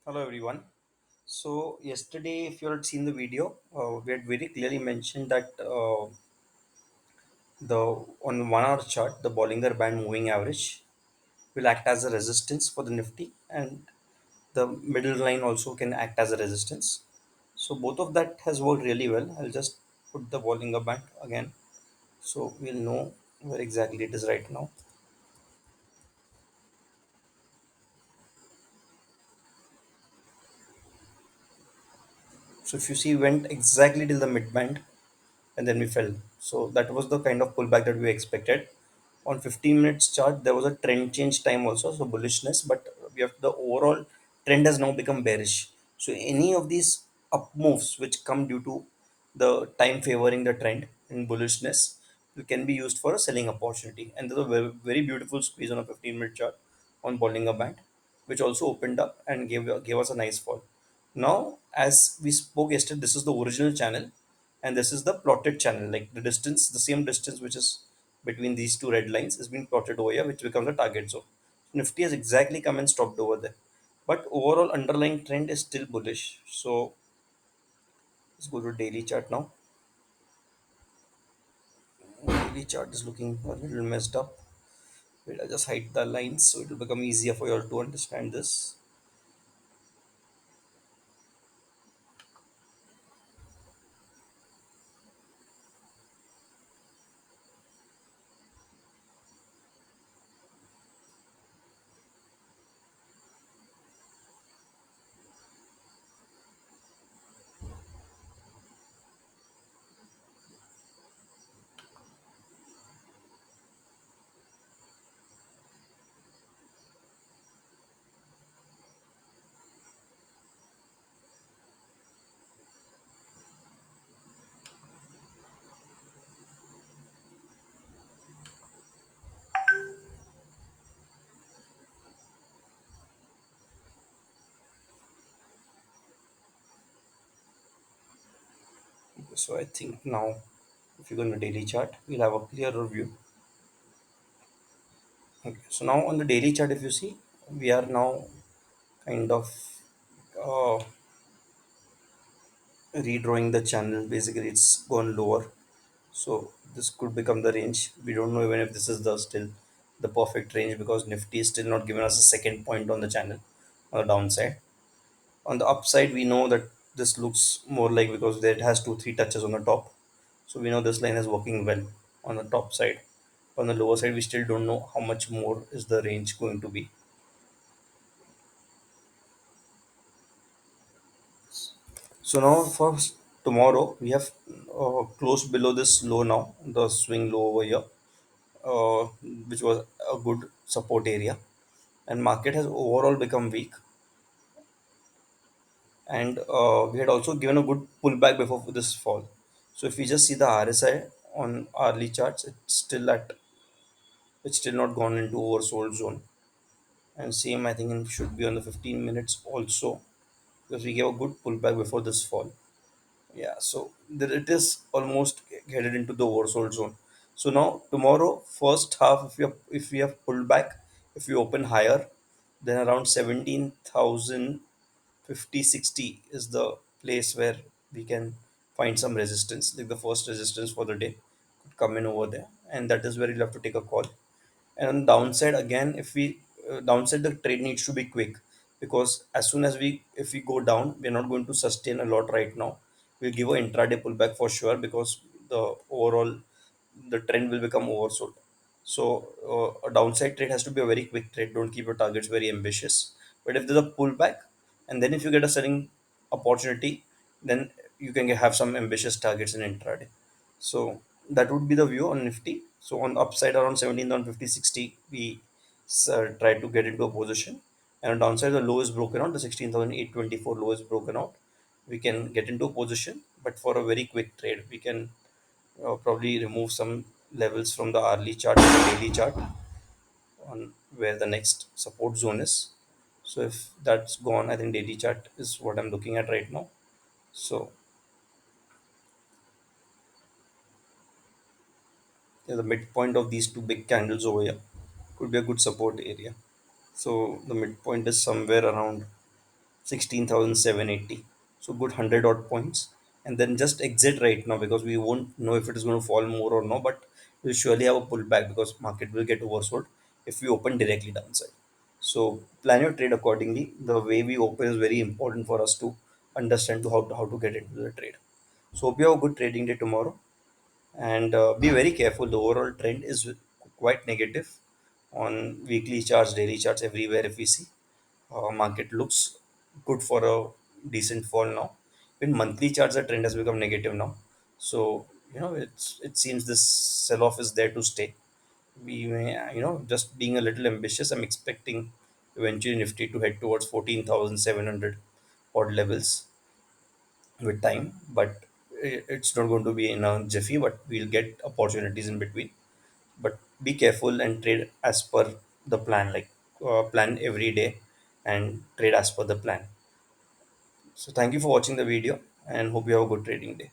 Hello everyone. So yesterday, if you had seen the video, we had very clearly mentioned that the on 1 hour chart, the Bollinger Band moving average will act as a resistance for the Nifty, and the middle line also can act as a resistance. So both of that has worked really well. I'll just put the Bollinger Band again, so we'll know where exactly it is right now. So if you see, went exactly till the mid band and then we fell. So that was the kind of pullback that we expected. On 15 minutes chart, there was a trend change time also, so bullishness, but we have the overall trend has now become bearish. So any of these up moves which come due to the time favoring the trend in bullishness can be used for a selling opportunity. And there's a very, very beautiful squeeze on a 15-minute chart on Bollinger Band, which also opened up and gave us a nice fall. Now, as we spoke yesterday, this is the original channel and this is the plotted channel. Like the distance, the same distance which is between these two red lines is being plotted over here, which becomes a target zone. Nifty has exactly come and stopped over there. But overall underlying trend is still bullish. So let's go to daily chart now. Daily chart is looking a little messed up. Wait, I'll just hide the lines so it will become easier for you all to understand this. So I think now if you go on the daily chart, we'll have a clearer view. Okay. So now on the daily chart, if you see, we are now kind of uh, redrawing the channel. Basically, it's gone lower. So this could become the range. We don't know even if this is the still the perfect range because Nifty is still not giving us a second point on the channel on the downside. On the upside, we know that this looks more like because it has two, three touches on the top. So we know this line is working well on the top side. On the lower side, we still don't know how much more is the range going to be. So now for tomorrow, we have close below this low now, the swing low over here, uh, which was a good support area, and market has overall become weak, and we had also given a good pullback before this fall. So if we just see the RSI on hourly charts, it's still not gone into oversold zone, and same I think it should be on the 15 minutes also because we gave a good pullback before this fall. Yeah, so there it is almost headed into the oversold zone. So now tomorrow, first half, if we have pulled back, if we open higher, then around 17,050-60 is the place where we can find some resistance. Like the first resistance for the day could come in over there, and that is where you'll have to take a call. And on downside again, if we downside, the trade needs to be quick because as soon as if we go down, we're not going to sustain a lot right now. We'll give a intraday pullback for sure because the overall the trend will become oversold. So a downside trade has to be a very quick trade. Don't keep your targets very ambitious. But if there's a pullback, and then if you get a selling opportunity, then you can have some ambitious targets in intraday. So that would be the view on Nifty. So on the upside around 17,50-60, we try to get into a position. And on downside, the low is broken out. The 16,824 low is broken out. We can get into a position, but for a very quick trade, we can probably remove some levels from the hourly chart and the daily chart on where the next support zone is. So if that's gone, I think daily chart is what I'm looking at right now. So yeah, the midpoint of these two big candles over here could be a good support area. So the midpoint is somewhere around 16,780. So good 100 odd points. And then just exit right now because we won't know if it is going to fall more or no, but we'll surely have a pullback because market will get oversold if we open directly downside. So plan your trade accordingly. The way we open is very important for us to understand how to get into the trade. So hope you have a good trading day tomorrow, and be very careful. The overall trend is quite negative on weekly charts, daily charts, everywhere. If we see market looks good for a decent fall now. In monthly charts, the trend has become negative now. So it seems this sell-off is there to stay. We may just being a little ambitious. I'm expecting eventually Nifty to head towards 14,700 odd levels with time, but it's not going to be in a jiffy. But we'll get opportunities in between. But be careful and trade as per the plan, like plan every day and trade as per the plan. So thank you for watching the video and hope you have a good trading day.